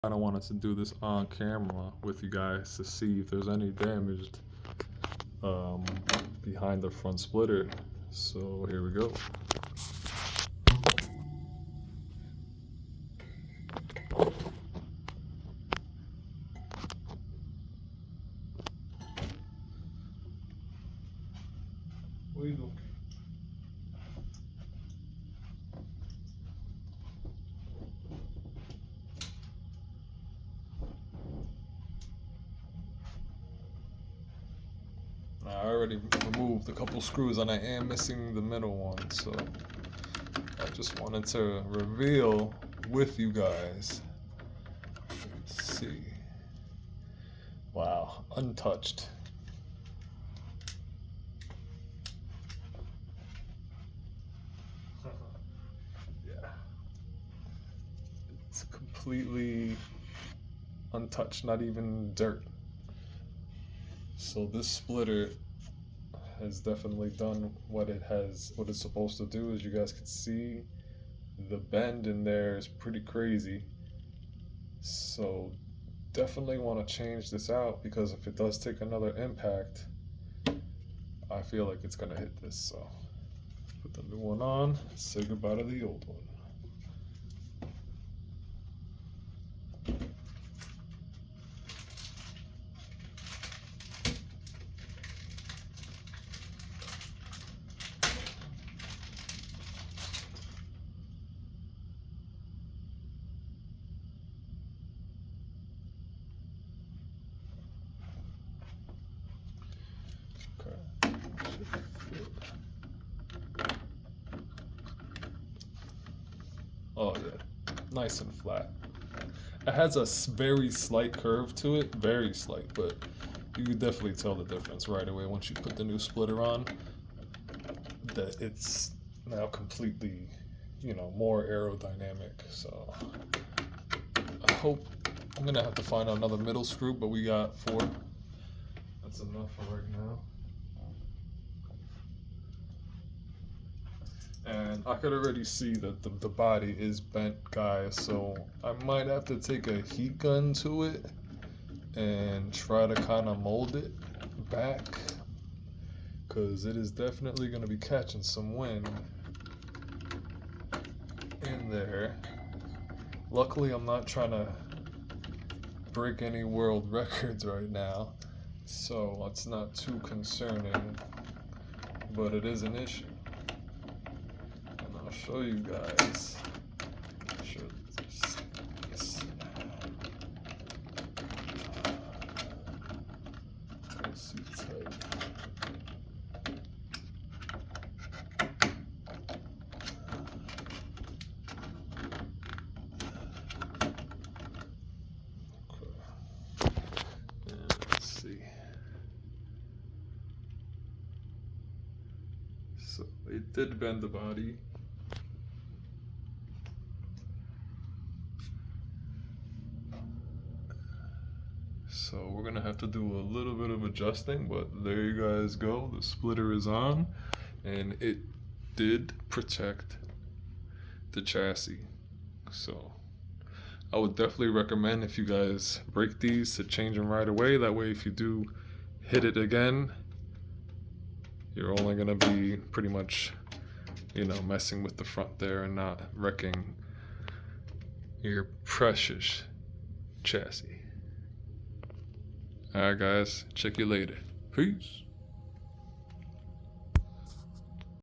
I don't wanted to do this on camera with you guys to see if there's any damage behind the front splitter. So here we go. What are you doing? I already removed a couple screws and I am missing the middle one, so I just wanted to reveal with you guys. Let's see. Wow, untouched. Yeah. It's completely untouched, not even dirt. So this splitter has definitely done what it's supposed to do. As you guys can see, the bend in there is pretty crazy. So definitely want to change this out, because if it does take another impact, I feel like it's gonna hit this. So put the new one on, say goodbye to the old one. Oh yeah, nice and flat. It has a very slight curve to it, very slight, but you can definitely tell the difference right away once you put the new splitter on, that it's now completely, more aerodynamic. So I hope, I'm gonna have to find another middle screw, but we got 4. That's enough for right now. And I could already see that the body is bent, guys, so I might have to take a heat gun to it and try to kind of mold it back, because it is definitely going to be catching some wind in there. Luckily, I'm not trying to break any world records right now, so it's not too concerning, but it is an issue. I'll show you guys. Let's see. So it did bend the body. So we're gonna have to do a little bit of adjusting, but there you guys go. The splitter is on, and it did protect the chassis. So I would definitely recommend, if you guys break these, to change them right away. That way, if you do hit it again, you're only gonna be pretty much, messing with the front there and not wrecking your precious chassis. Alright guys, check you later. Peace.